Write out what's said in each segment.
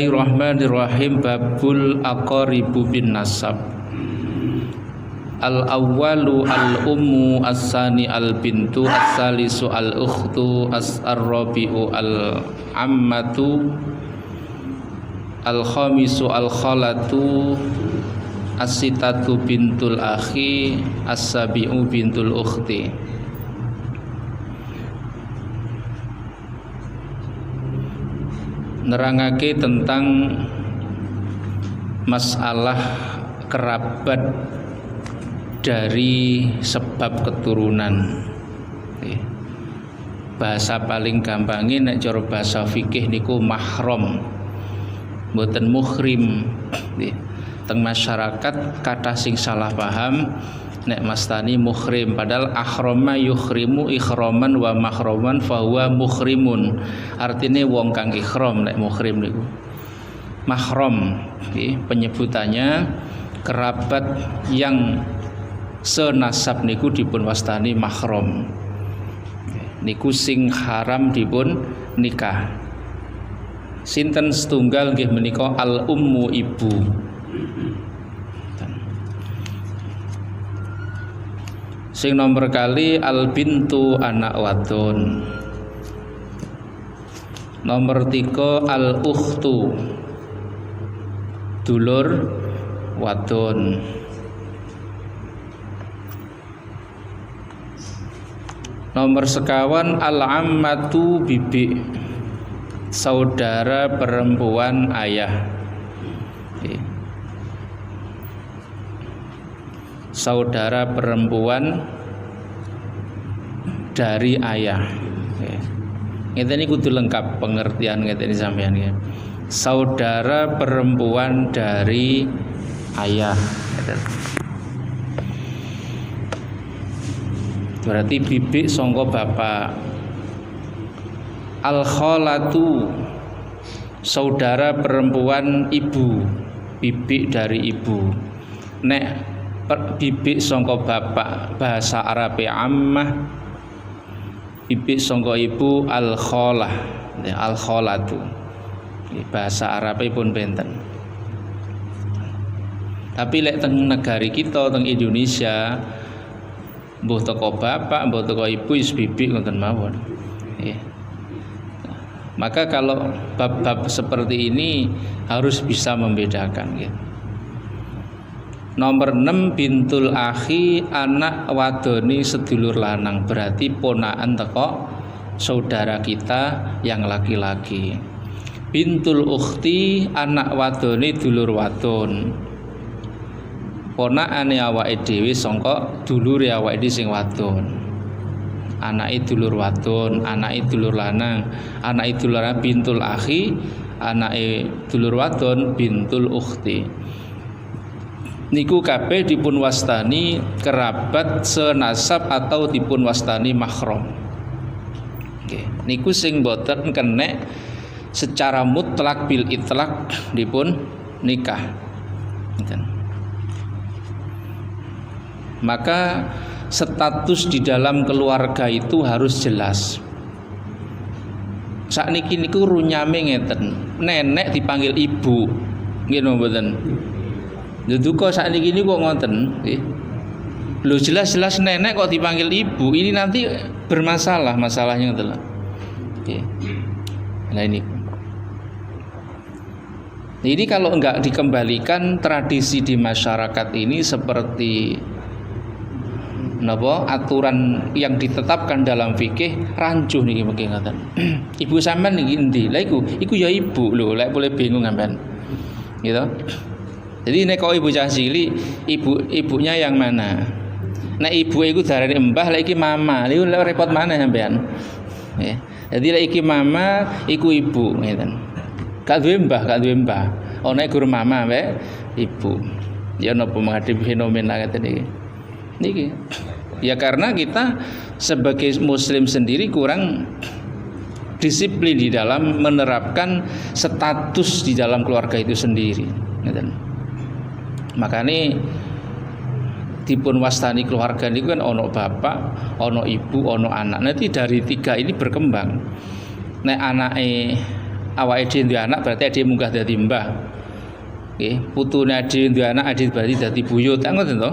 Bismillahirrahmanirrahim. Babul aqaribu bin nasab. Al awwalu al ummu, as-sani al bintu, as-salisu al ukhtu, as-rabi'u al ammatu, al khamisu al khalatu, as-sitatu bintul akhi, as-sabi'u bintul ukhti. Nerangake tentang masalah kerabat dari sebab keturunan. Bahasa paling gampangin nek cara bahasa fikih niku mahram, mboten muhrim. Teng masyarakat kata sing salah paham nek mastani muhrim, padahal akhrama yukhrimu ikhraman wa mahraman fahuwa muhrimun. Artinya wong kang ikhram nek muhrim niku. Mahram penyebutannya kerabat yang senasab niku dipun wastani mahram. Niku sing haram dipun nikah. Sinten setunggal nggih menika al ummu, ibu. Sing nomor kali al bintu, anak wadon. Nomor 3 al ukhtu, dulur wadon. Nomor sekawan al ammatu, bibi, saudara perempuan ayah. Saudara perempuan dari ayah. Ngeten iki kudu lengkap pengertian ngeten sampean ya. Saudara perempuan dari ayah. Berarti bibi sangka bapak. Al khalatu, saudara perempuan ibu, bibi dari ibu. Nek bibi sangka bapak bahasa Arab ammah, bibi sangka ibu al khalah, al khalatu. Bahasa Arab pun benten. Tapi lek teng negari kita teng Indonesia mbuh teko bapak, mbuh teko ibu is bibi ngoten mawon. Maka kalau bab-bab seperti ini harus bisa membedakan gitu. Nomor 6 bintul akhi, anak wadoni sedulur lanang, berarti ponakan teko saudara kita yang laki-laki. Bintul ukhti, anak wadoni dulur wadon. Ponakane awake dhewe sangka dulure awake dhewe sing wadon. Anake dulur wadon, anake dulur lanang, anake dulur lanang bintul akhi, anake dulur wadon bintul ukhti. Niku kabeh dipun wastani kerabat senasab atau dipun wastani mahram. Niku sing boten kenek secara mutlak bil itlak dipun nikah. Maka status di dalam keluarga itu harus jelas. Sakniki niku runyame ngeten, nenek dipanggil ibu, nggih mboten? Duduka sakniki niku kok ngoten, nggih. Lho jelas-jelas nenek kok dipanggil ibu, ini nanti bermasalah masalahnya ngoten lho. Nggih. Nah ini. Jadi kalau enggak dikembalikan tradisi di masyarakat ini seperti napa aturan yang ditetapkan dalam fikih rancuh niki mengki ngoten. Ibu sampean niki endi? Lah iku ya ibu lho, lek boleh bingung sampean. Gitu. Jadi nek kok ibu cah cilik, ibunya yang mana? Nek ibu iku darane mbah, lek iki mama. Lha repot mana sampean? Ya. Jadi lek iki mama, iku ibu ngeten. Gak duwe mbah. Ana guru mama wae ibu. Ya napa menghadapi fenomena ngeten iki. Niki. Ya karena kita sebagai muslim sendiri kurang disiplin di dalam menerapkan status di dalam keluarga itu sendiri. Makanya dipun wastani keluarga niku kan ono bapak, ono ibu, ono anak. Nanti dari 3 ini berkembang. Nek anake awake dhewe duwe anak berarti ade munggah dadi mbah. Nggih, putune ade duwe anak ade berarti dadi buyut. Ngoten to.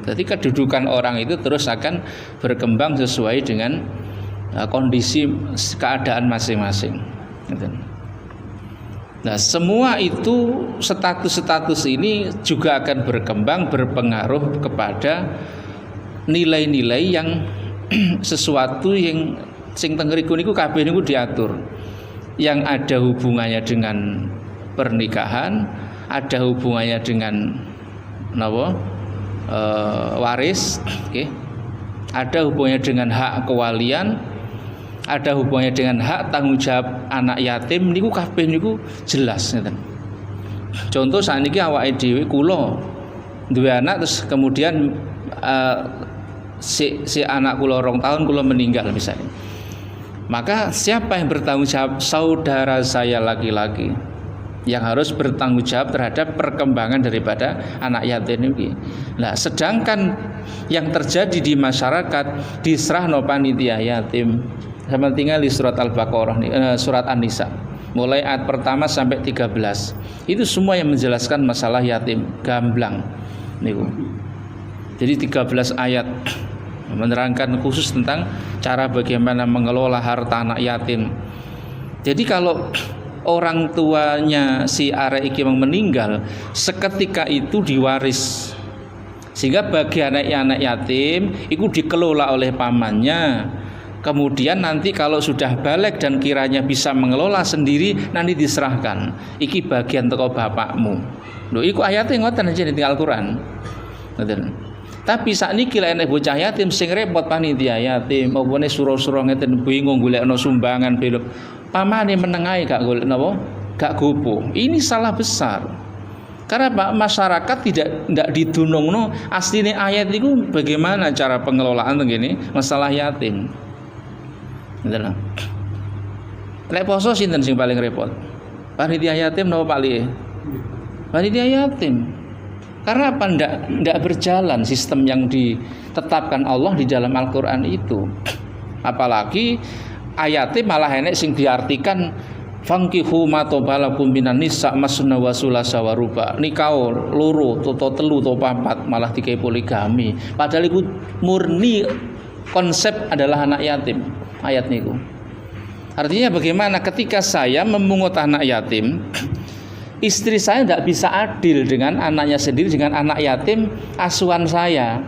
Jadi kedudukan orang itu terus akan berkembang sesuai dengan kondisi keadaan masing-masing. Nah, semua itu status-status ini juga akan berkembang berpengaruh kepada nilai-nilai yang sesuatu yang sing teng mriku niku kabeh niku diatur. Yang ada hubungannya dengan pernikahan, ada hubungannya dengan napa? Waris, okay. Ada hubungannya dengan hak kewalian, ada hubungannya dengan hak tanggung jawab anak yatim niku kabeh niku jelas ngeten. Contoh sakniki awake dhewe kula duwe anak terus kemudian si anak kula 2 tahun kula meninggal misalnya. Maka siapa yang bertanggung jawab? Saudara saya laki-laki yang harus bertanggung jawab terhadap perkembangan daripada anak yatim ini. Nah, sedangkan yang terjadi di masyarakat diserahno panitia yatim. Sama tinggal di surat Al-Baqarah, surat An-Nisa. Mulai ayat pertama sampai 13. Itu semua yang menjelaskan masalah yatim, gamblang niku. Jadi 13 ayat menerangkan khusus tentang cara bagaimana mengelola harta anak yatim. Jadi kalau orang tuanya si arek iki meninggal, seketika itu diwaris. Sehingga bagi anak yatim itu dikelola oleh pamannya. Kemudian nanti kalau sudah balik dan kiranya bisa mengelola sendiri, nanti diserahkan. Iki bagian teko bapakmu. Lho iku ayate ngoten aja di Al-Qur'an. Ngoten. Tapi sakniki lek enek bocah yatim sing repot panitia yatim, opone suro-suro ngeten bingung golekno sumbangan belok. Pamane menengae gak golek napa? Gak gopo. Ini salah besar. Karena Pak masyarakat tidak didunungno asline ayat itu bagaimana cara pengelolaan begini masalah yatim. Ngeten. Lek poso sinten sing paling repot? Panitia yatim napa Pak Li? Panitia yatim. Karena apa? Ndak berjalan sistem yang ditetapkan Allah di dalam Al-Qur'an itu. Apalagi ayatnya malah enek sing diartikan fangkihu ma tobalakum minan nisa masna wa sulasa wa ruba. Nikah loro toto telu to papat malah dikai poligami. Padahal itu murni konsep adalah anak yatim. Ayat niku. Artinya bagaimana ketika saya memungut anak yatim, istri saya tidak bisa adil dengan anaknya sendiri, dengan anak yatim asuhan saya.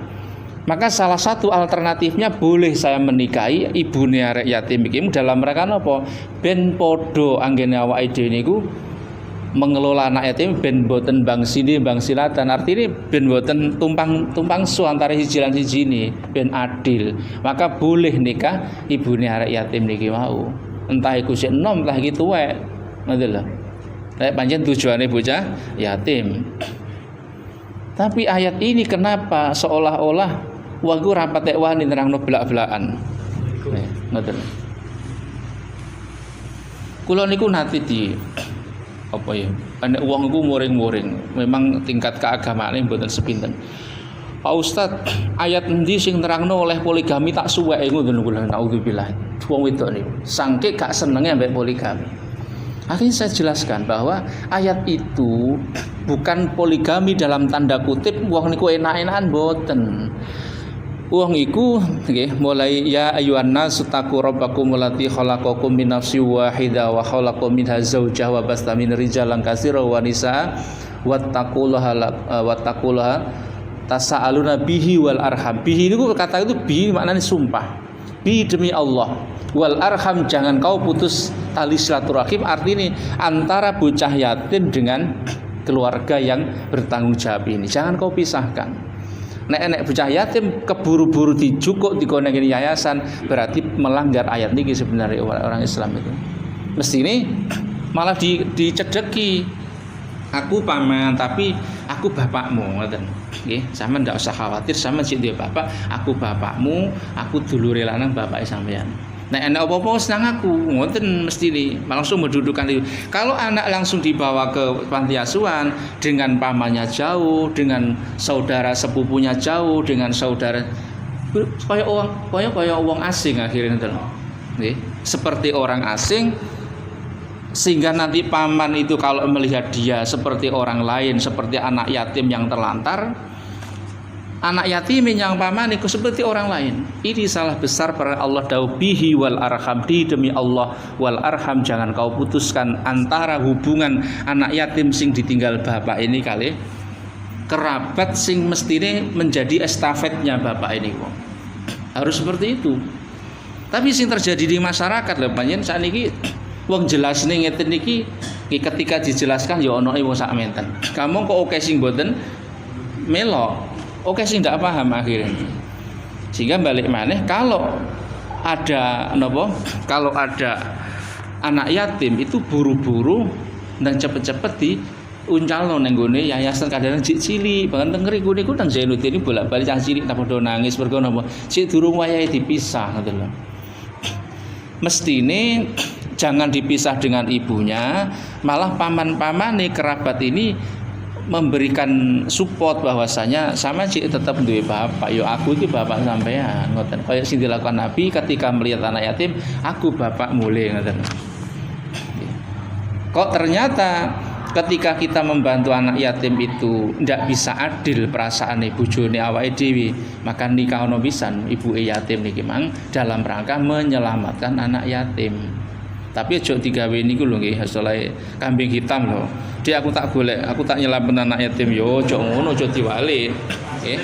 Maka salah satu alternatifnya boleh saya menikahi ibune arek yatim iki dalam rangka napa? Ben padha anggene awake dhewe niku mengelola anak yatim ben boten bangsine bangsilatan. Artinya ben boten tumpang su antara siji lan siji ini, ben adil. Maka boleh nikah ibune arek yatim niki mau. Entah iku sik enom, entah iki tuwek. Ngoten lho. Nek pancen tujuane bocah yatim. Tapi ayat ini kenapa seolah-olah wah iku ra patek wani nerangno belak-belakan. Ngoten. Kula niku nate di apa ya? Nek wong iku muring-muring, memang tingkat keagamaane mboten sepinten. Pak Ustad, ayat endi sing nerangno oleh poligami tak suweke ngoten kula naudzubillah. Wong wedok niku sangke gak senenge ambek poligami. Akhirnya saya jelaskan bahwa ayat itu bukan poligami dalam tanda kutip wong niku enak-enakan boten. Wong iku nggih mulai ya ayyuhan nasu taqu rabbakum allati khalaqakum min nafsin wahidah wa khalaqa minha zawjaha wa basta min rijalan katsiran wa nisaa wattaqullaha tasaaluna bihi wal arham. Bihi niku kata itu bihi maknanya sumpah. Bihi demi Allah. Wal arham jangan kau putus tali silaturahim, artinya antara bocah yatim dengan keluarga yang bertanggung jawab ini jangan kau pisahkan. Nek bocah yatim keburu-buru dijukuk dikonengin yayasan berarti melanggar ayat ini sebenarnya orang Islam itu. Mesti ini malah dicedeki. Aku paman tapi aku bapakmu ngoten. Nggih, sampean ndak usah khawatir sampean sik duwe bapak, aku bapakmu, aku dulure lanang bapake sampean. Nek anak apa-apa senang aku, ngoten mesti nih langsung mendudukan itu. Kalau anak langsung dibawa ke panti asuhan dengan pamannya jauh, dengan saudara sepupunya jauh, dengan saudara kayak wong asing akhirnya itu. Seperti orang asing Sehingga nanti paman itu kalau melihat dia seperti orang lain, seperti anak yatim yang terlantar, anak yatim yang paman itu seperti orang lain. Ini salah besar para Allah dawuh bihi wal arham, demi Allah wal arham, jangan kau putuskan antara hubungan anak yatim sing ditinggal bapak ini kali kerabat sing mestine menjadi estafetnya bapak ini kok. Harus seperti itu. Tapi sing terjadi di masyarakat lho panjen sakniki wong jelasne ngeten niki ketika dijelaskan ya ana wong sak menten. Kamu kok oke sing mboten melok. Oke sih tidak paham akhirnya, sehingga balik maneh kalau ada kalau ada anak yatim itu buru-buru dan cepet-cepet diuncalno nang gone yayasan kadang cilik bahkan teng ngriku niku nang Zainuddin ini bolak-balik cah cilik tak padha nangis mergo napa sik durung wayahe dipisah ngoten lho. Mestine jangan dipisah dengan ibunya, malah paman-pamane kerabat ini memberikan support bahwasanya sama cik tetap duwe bapak, yo aku iki bapak sampean ngoten. Kaya sing dilakukan Nabi ketika melihat anak yatim, aku bapak mulai ngoten. Kok ternyata ketika kita membantu anak yatim itu ndak bisa adil perasaane bojone awake dhewe, maka nikah ono pisan ibuke yatim niki mang dalam rangka menyelamatkan anak yatim. Tapi aja digawe niku lho nggih, asale kambing hitam lho. Dik aku tak golek, aku tak nyelametken anak yatim yo, aja ngono, aja diwalik. Nggih.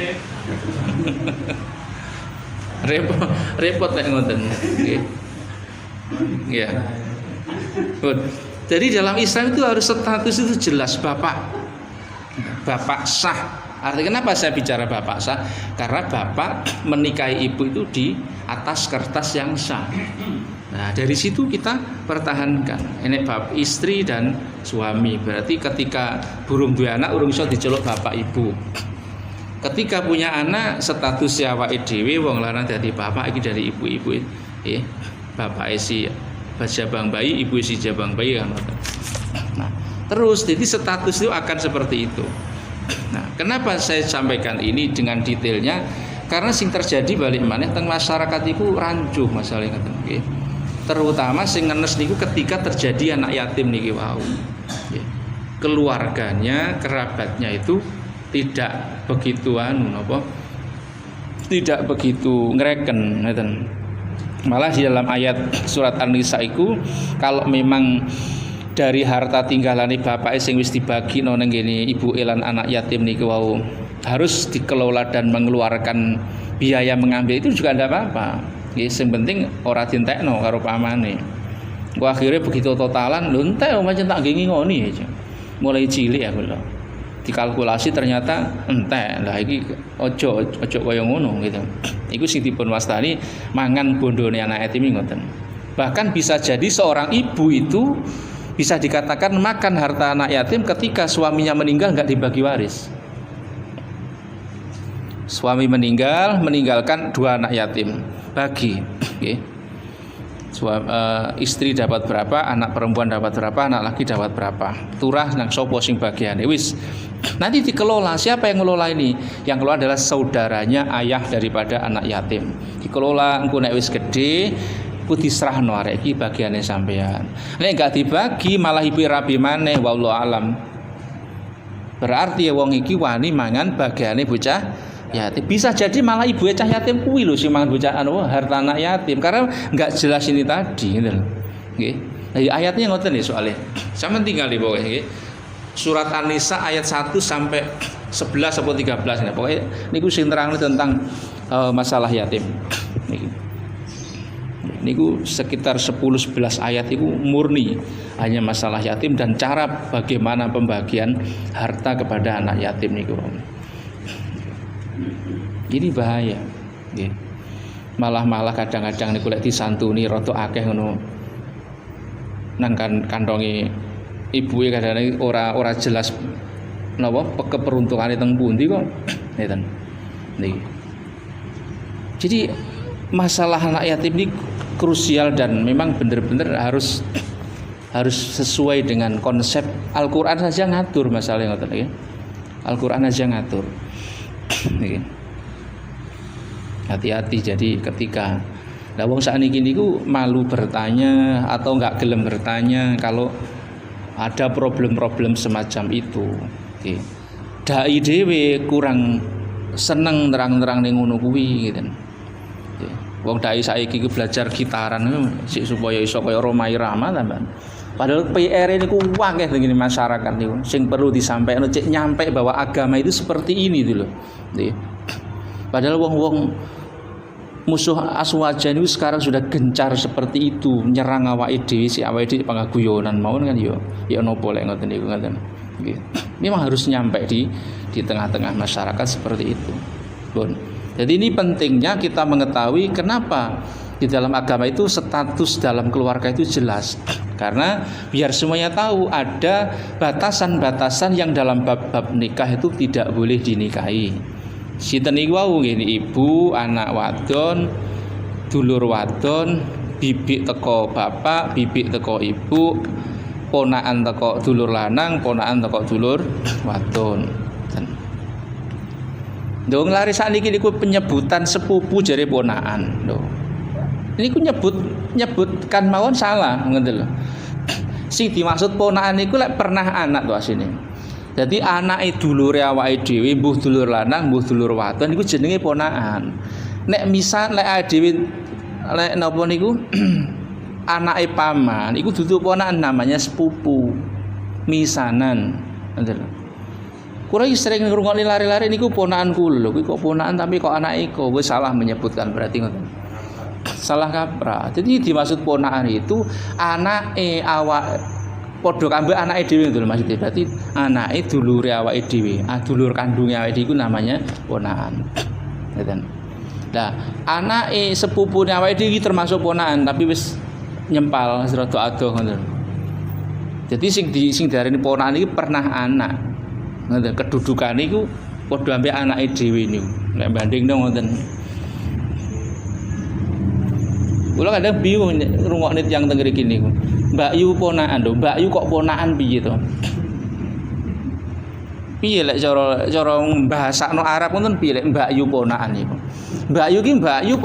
Repot nek ngoten. Nggih. Iya. Jadi dalam Islam itu harus status itu jelas bapak sah. Artinya kenapa saya bicara bapak sah? Karena bapak menikahi ibu itu di atas kertas yang sah. Nah dari situ kita pertahankan. Ini bab istri dan suami. Berarti ketika burung dua anak urung iso diceluk bapak ibu. Ketika punya anak status awake dhewe wong lanang dadi bapak iki dari ibu-ibu. Bapak si jabang bayi, ibu si jabang bayi kan. Nah, terus jadi status itu akan seperti itu. Nah, kenapa saya sampaikan ini dengan detailnya? Karena sing terjadi balik maneh teng masyarakat itu rancuh masalah ngoten nggih. Terutama sing ngenes niku ketika terjadi anak yatim niki wau. Keluarganya, kerabatnya itu tidak begitu tidak begitu ngreken ngoten. Malah di dalam ayat surat An-Nisa itu kalau memang dari harta tinggalane bapak sing wis dibagi nang ngene ibu lan anak yatim niku wau harus dikelola dan mengeluarkan biaya mengambil itu juga tidak apa-apa. Yang penting ora dientekno karo pamane. Wah akhirnya begitu totalan lho entek macam tak ngingi ngoni aja. Mulai cilik aku lho. Dikalkulasi ternyata entek. Lah iki ojo kaya ngono gitu. Iku sing dipun wastani mangan bondone anak yatim ngoten. Bahkan bisa jadi seorang ibu itu bisa dikatakan makan harta anak yatim ketika suaminya meninggal enggak dibagi waris. Suami meninggalkan dua anak yatim, bagi. Okay. Istri dapat berapa, anak perempuan dapat berapa, anak laki dapat berapa. Turah nang sopo sing bagiane wis. Nanti dikelola, siapa yang ngelola ini? Yang kelola adalah saudaranya ayah daripada anak yatim. Dikelola engko nek wis gedhe ku disrahno arek iki bagiane sampean. Nek enggak dibagi malah ibu rabi maneh wallahu alam. Berarti wong iki wani mangan bagiane bocah yatim. Bisa jadi malah ibu cah yatim kuwi lho sing mangan bocah harta anak yatim karena enggak jelas ini tadi gitu lho. Nggih. Nah, ayatnya ngoten nih soalnya. Sampeyan tinggal di bawah nggih. Surat An-Nisa ayat 1 sampai 11 atau 13 ya. Pokoknya niku sing terangno tentang masalah yatim. Niki. Niku sekitar 10-11 ayat itu murni hanya masalah yatim dan cara bagaimana pembagian harta kepada anak yatim niku. Ini bahaya. Nggih. Malah kadang-kadang niku lek disantuni rada akeh ngono. Nang kandonge ibuke kadang ora jelas napa keperuntungane teng pundi kok. Ngeten. Niki. Jadi masalah anak yatim ini krusial dan memang benar-benar harus sesuai dengan konsep Al-Qur'an saja ngatur masalah ngoten nggih. Al-Qur'an saja ngatur. Nggih. Hati-hati jadi ketika Lah wong sakniki niku malu bertanya atau enggak gelem bertanya kalau ada problem-problem semacam itu. Nggih. Dai dhewe kurang seneng terang-terang ning ngono kuwi gitu. Nggih. Wong dai saiki iki belajar gitaran sik supaya iso kaya Rhoma Irama tambahan. Padahal PR ini ku akeh dengan masyarakat niku. Sing perlu disampaikan cek nyampe bahwa agama itu seperti ini itu loh. Nggih. Padahal wong-wong musuh aswaja itu sekarang sudah gencar seperti itu, nyerang awake dhewe si awake dhewe pangaguyonan mawon kan ya napa lek ngoten niku ngoten. Nggih. Memang harus nyampe di tengah-tengah masyarakat seperti itu. Pun. Jadi ini pentingnya kita mengetahui kenapa di dalam agama itu status dalam keluarga itu jelas. Karena biar semuanya tahu ada batasan-batasan yang dalam bab-bab nikah itu tidak boleh dinikahi. Sinten niku wau ngene ibu, anak wadon, dulur wadon, bibik teko bapak, bibik teko ibu, ponakan teko dulur lanang, ponakan teko dulur wadon. Ndong lari sakniki niku penyebutan sepupu jare ponakan. Lho. Niku nyebutkan mawon salah ngoten lho. Sing dimaksud ponakan niku lek pernah anak to asine. Jadi anake dulure awake dhewe, mbuh dulur lanang, mbuh dulur wadon niku jenenge ponakan. Nek misal lek dhewe lek napa niku anake paman, iku dudu ponakan namanya sepupu. Misanan. Ngoten. Kula sering ngrungokne lari-lari niku ponakan kula lho, kuwi kok ponakan tapi kok anake kok wis salah menyebutkan berarti ngoten. Salah kaprah. Jadi dimaksud ponakan itu anake awak padha kambek anake dhewe itu lho maksudnya. Berarti anake dulure awake dhewe, dulur kandunge awake dhewe iku namanya ponakan. Ngoten. Lah, anake sepupune awake dhewe iki termasuk ponakan tapi wis nyempal rada adoh ngoten. Jadi sing diarani ponakan iki pernah anak. Ngoten, kedudukane iku padha ambek anake dhewe niku. Nek bandingno ngoten. Kula kadang bingung ngrungokne tiyang teng mriki niku. Mbak Yu ponakan lho, Mbak Yu kok ponakan piye to? Piye lek cara bahasakno Arab ngoten piye lek Mbak Yu ponakan niku. Mbak Yu ki Mbak Yu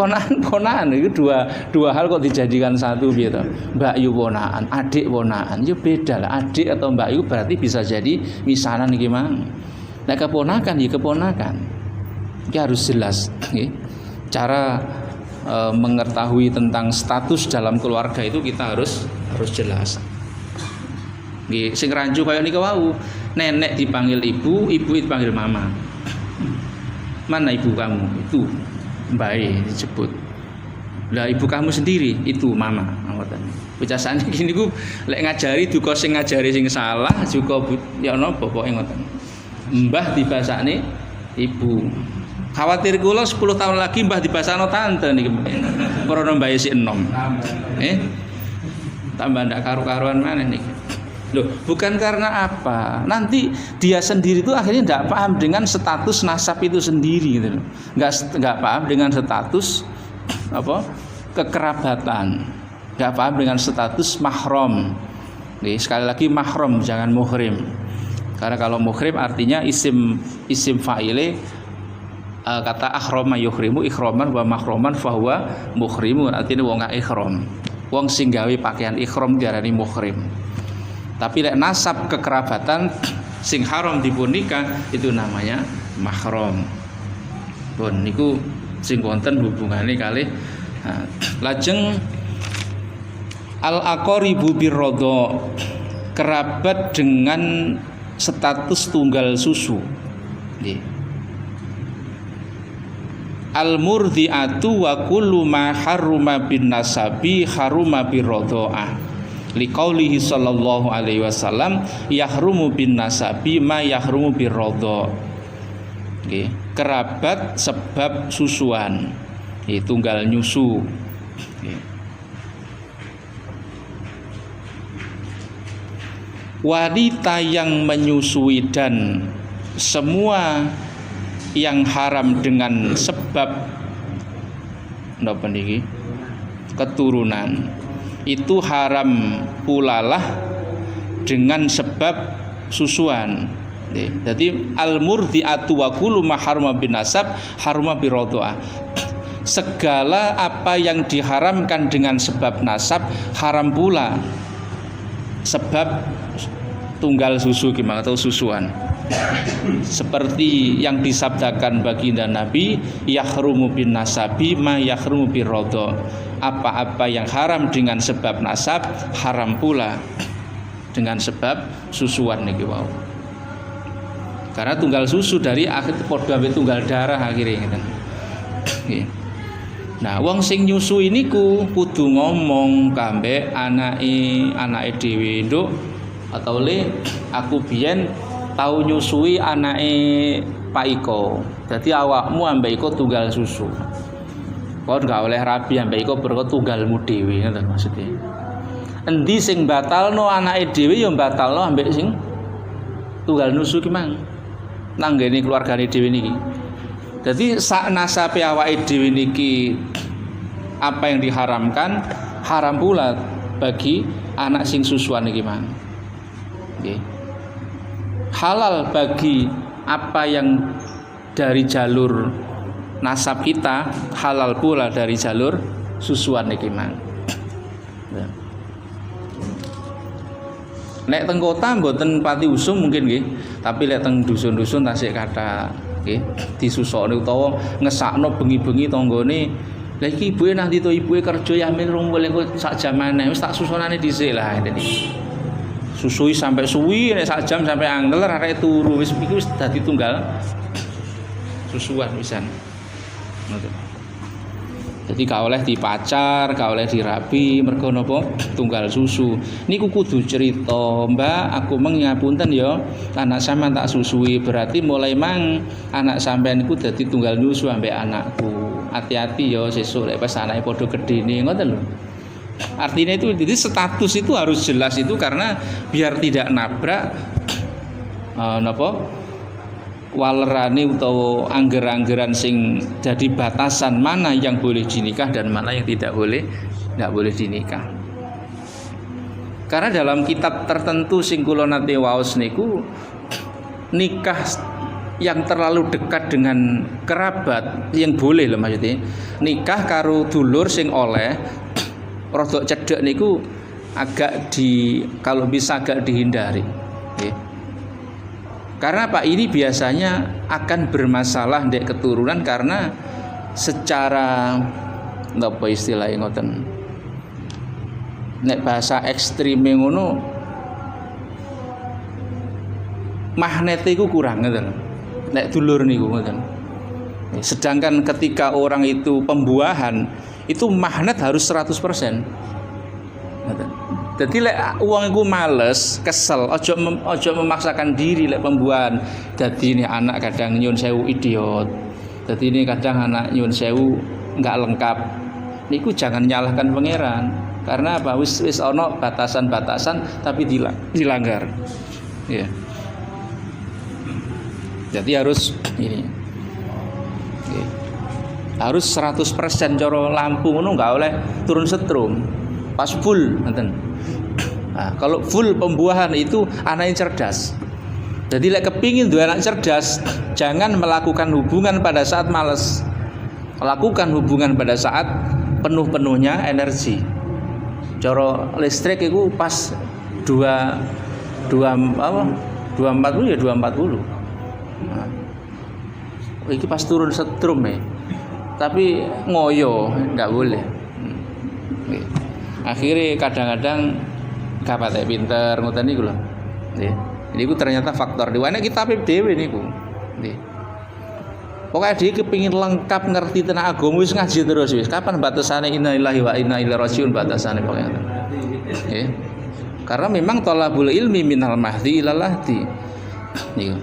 ponakan itu dua hal kok dijadikan satu piye to? Mbak Yu ponakan, adik ponakan. Ya beda lah, adik atau Mbak Yu berarti bisa jadi misanan iki mang. Nek keponakan ya keponakan. Iki harus jelas nggih. Cara mengetahui tentang status dalam keluarga itu kita harus jelas. Nggih, sing rancu kaya nika wau, nenek dipanggil ibu, ibu dipanggil mama. Mana ibu kamu? Itu Mbak disebut. Lah ibu kamu sendiri itu mama. Ngoten. Bicasane gini ku lek ngajari duka sing ngajari sing salah juga ya napa pokoke ngoten. Mbah dibasakne ibu. Khawatir kula 10 tahun lagi mbah dibasakno tante niki. Corona mbae sik enom. Tambah ndak karu-karuan maneh niki. Loh, bukan karena apa? Nanti dia sendiri itu akhirnya ndak paham dengan status nasab itu sendiri gitu loh. Nggak paham dengan status apa? Kekerabatan. Nggak paham dengan status mahram. Nih, sekali lagi mahram jangan muhrim. Karena kalau muhrim artinya isim fa'ile kata akhrama yuhrimu ikhraman wa mahraman fahuwa muhrimun, artinya wong ikhram. Wong sing gawe pakaian ikhram diarani muhrim. Tapi lek nasab kekerabatan sing haram dipun nikah itu namanya mahram. Pun niku sing wonten hubungane kalih lajeng al-aqaribu birradha, kerabat dengan status tunggal susu. Nggih. Al-murdi'atu wa kullu ma harruma bin nasabi harruma birradha'ah. Liqaulihi sallallahu alaihi wasallam yahrumu bin nasabi ma yahrumu birradha'. Nggih, kerabat sebab susuan. Nggih, tunggal nyusu. Nggih. Wanita yang menyusui dan semua yang haram dengan sebab napa niki keturunan itu haram pulalah dengan sebab susuan. Jadi al-murdi'atu wa kullu ma harama bin nasab harama bi radha'ah. segala apa yang diharamkan dengan sebab nasab haram pula sebab tunggal susu gimana atau susuan. Seperti yang disabdakan baginda Nabi, yahrumu bin nasabi ma yahrumu bir rodho. Apa-apa yang haram dengan sebab nasab haram pula dengan sebab susuan niki wau. Karena tunggal susu dari akhir padha ambek tunggal darah akhirnya ngeten. Nggih. Nah, wong sing nyusu ini kudu ngomong kambek anake dhewe, "Nduk, atau le aku biyen tau nyusui anake Pak Iko. Dadi awakmu ambek Iko tunggal susu. Kon gak oleh rabi ambek Iko berko tunggalmu dhewe," ngoten maksudnya. Endi sing batalno anake dhewe ya batalno ambek sing tunggal nusu ki mang. Nanggene keluargane dhewe niki. Jadi sak nasabe awake dhewe niki apa yang diharamkan haram pula bagi anak sing susuan niki mang. Nggih. Halal bagi apa yang dari jalur nasab kita, halal pula dari jalur susuan niki mang. Nek teng kota mboten pati usum mungkin nggih, tapi lek teng dusun-dusun tasik kathah nggih disusokne utawa ngesakno bengi-bengi tanggane. Lah iki ibuke nanti to ibuke kerja yamin rong boleh kok sak jamane wis tak susonane dhisik lah ini. Susui sampai suwi nek sak jam sampai angel arek turu wis iki wis dadi tunggal susuan pisan. Ngoten. Jadi gak oleh dipacar, gak oleh dirabi, mergo napa tunggal susu. Niku kudu cerita, "Mbak, aku mengapunten ya, anak sampean tak susui." Berarti mulai mang anak sampean iku dadi tunggal nyusu ambek anakku. Hati-hati ya sesuk lek pas anake padha gedene, ngoten lho. Artinya itu jadi status itu harus jelas itu karena biar tidak nabrak walerane utawa angger-anggeran sing jadi batasan mana yang boleh dinikah dan mana yang tidak boleh dinikah. Karena dalam kitab tertentu sing kula nate waos niku nikah yang terlalu dekat dengan kerabat yang boleh lho maksudnya. Nikah karo dulur sing oleh rodok cedhek niku kalau bisa agak dihindari. Okay. Karena Pak ini biasanya akan bermasalah ndek keturunan karena secara napa istilahnya ngoten. Nek bahasa ekstreme ngono magnet iku kurang ngoten. Nek dulur niku ngoten. Sedangkan ketika orang itu pembuahan itu magnet harus 100%. Ngoten. Jadi lek wong iku males, kesel, ojo memaksakan diri lek pembuahan. Jadi ini anak kadang nyun sewu idiot. Jadi ini kadang anak nyun sewu enggak lengkap. Niku jangan nyalahkan pangeran. Karena apa? Wis ono batasan-batasan tapi dilanggar. Ya. Jadi harus ini. Okay. Harus 100% coro lampu ngono enggak oleh turun setrum. Pas full ngoten. Nah, kalau full pembuahan itu anak yang cerdas. Jadi lek kepingin dua anak cerdas, jangan melakukan hubungan pada saat malas. Lakukan hubungan pada saat penuh-penuhnya energi. Coro listrik itu pas 240 ya 240. Nah, iki pas turun setrum ya. Tapi ngoyo enggak boleh. Akhirnya kadang-kadang kapat pinter ngoten niku lho. Nggih. Niku ternyata faktor diwane kita dhewe niku. Nggih. Pokoke dhewe kepengin lengkap ngerti tentang agama wis ngaji terus wis. Kapan batasane innalillahi wa inna ilaihi rajiun batasane pokoke. Nggih. Karena memang thalabul ilmi minal mahdi ilal lahdi. Niku.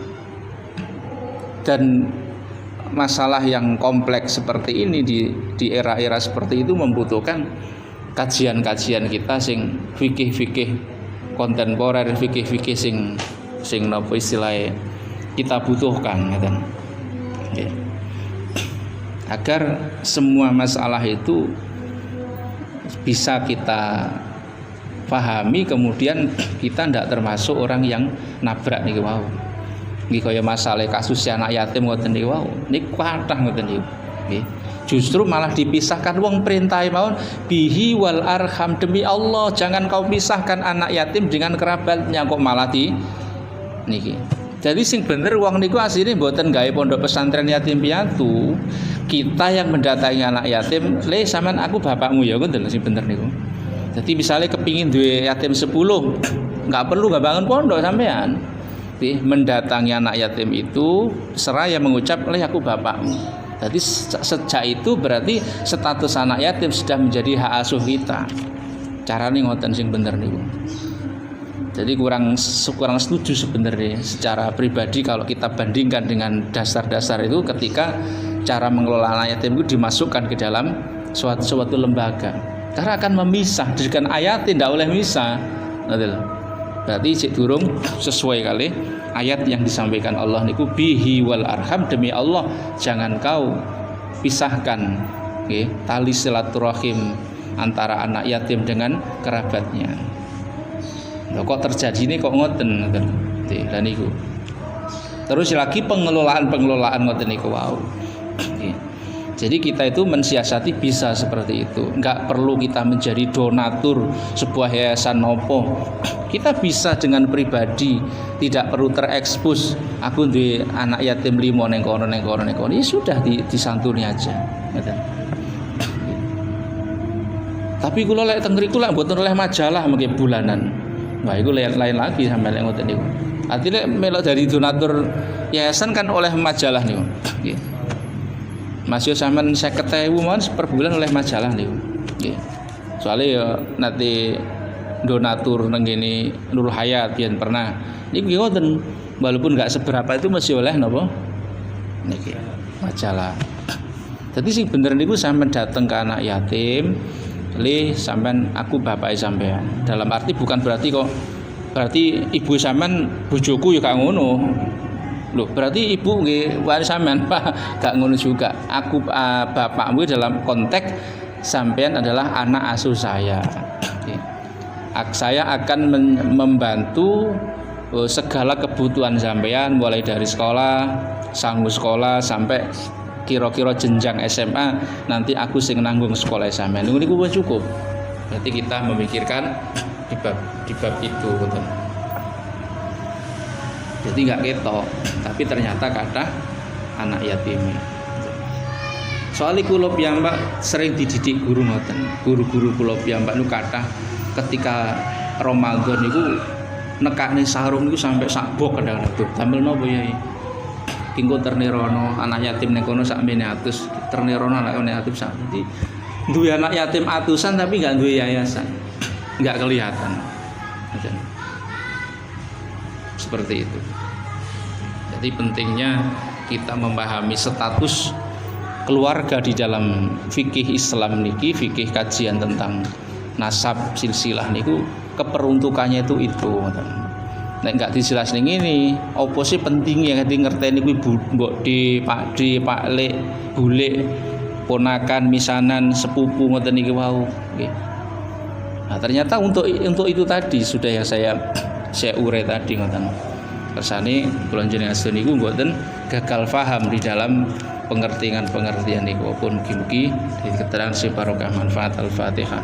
Dan masalah yang kompleks seperti ini di era-era seperti itu membutuhkan kajian-kajian kita sing fikih-fikih kontemporer, fikih-fikih sing napa istilahnya kita butuhkan ngeten. Okay. Agar semua masalah itu bisa kita pahami, kemudian kita ndak termasuk orang yang nabrak niki wau. Niki kaya masalah kasus anak yatim ngoten niku wau. Niku kathah ngoten niku. Nggih. Justru malah dipisahkan wong perintah mawon bihi wal arham, demi Allah jangan kau pisahkan anak yatim dengan kerabatnya, kok malah di niki. Jadi sing bener wong niku asline mboten gawe pondok pesantren yatim piatu. Kita yang mendatangi anak yatim, "Le sampean aku bapakmu ya," ngoten sing bener niku. Jadi misalnya kepingin duwe yatim 10, nggak perlu nggak bangun pondok sampean. Mendatangi anak yatim itu seraya mengucap, "Le aku bapakmu." Jadi sejak itu berarti status anak yatim sudah menjadi hak asuh kita. Carane ngoten sing bener niku. Jadi kurang setuju sebenarnya secara pribadi kalau kita bandingkan dengan dasar-dasar itu ketika cara mengelola anak yatim itu dimasukkan ke dalam suatu lembaga. Karena akan memisah, dengan ayat tidak boleh misah. Berarti cek durung sesuai kali ayat yang disampaikan Allah niku bihi wal arham, demi Allah jangan kau pisahkan tali silaturahim antara anak yatim dengan kerabatnya. Loh, kok terjadi ini kok ngoten dan niku. Terus lagi pengelolaan ngoten niku wow. Jadi kita itu mensiasati bisa seperti itu. Enggak perlu kita menjadi donatur sebuah yayasan nopo. Kita bisa dengan pribadi, tidak perlu terekspos. Aku duwe anak yatim 5 neng kono. Ya sudah disantuni aja. Tapi kula lek teng mriku lek mboten oleh majalah mengke bulanan. Wah, itu lain lagi sampai lek ngoten niku. Artinya melok dari donatur yayasan kan oleh majalah niku. Nggih. Masih sampean 50.000 mohon per bulan oleh majalah niku. Nggih. Soale ya nanti donatur nang ngene Nurul Hayat yen pernah. Niku ngoten, walaupun enggak seberapa itu masih oleh napa? Niki majalah. Jadi sing bener niku sampean dateng ke anak yatim, le sampean aku bapak sampean. Dalam arti bukan berarti ibu sampean bojoku ya gak ngono. Loh, berarti ibu nggih wani sampean Pak, gak ngono juga. Aku bapakmu dalam konteks sampean adalah anak asuh saya. Saya akan membantu segala kebutuhan sampean mulai dari sekolah, sanggup sekolah sampai kira-kira jenjang SMA nanti aku sing nanggung sekolah sampean. Niku wis cukup. Berarti kita memikirkan di bab itu betul. Jadi nggak ketok, tapi ternyata kata anak yatim. Soalnya kula piyambak sering dididik guru ngoten. Guru-guru kula piyambak niku kathah ketika Ramadan niku nekakne sarung niku sampai sakbok kadang-kadang tuh. Sambil napa yai? Kinggo ternirono anak yatim ning kono sakmene atus, ternirono anak yatim sak. Jadi duwe anak yatim atusan tapi nggak duwe yayasan. Nggak kelihatan. Seperti itu. Jadi pentingnya kita memahami status keluarga di dalam fikih Islam niki, fikih kajian tentang nasab silsilah niku keperuntukannya itu. Nek enggak dijelas ning ngene, opo sih pentingnya ngerteni kuwi mbok di Pak Lek, Bulek, ponakan, misanan, sepupu ngoten niki wau nggih. Nah, ternyata untuk itu tadi sudah yang saya urai tadi ngoten. Kersane kula jenengan niku mboten gagal paham di dalam pengertian niku pun mugi-mugi di keterangan si barokah manfaat Al-Fatihah.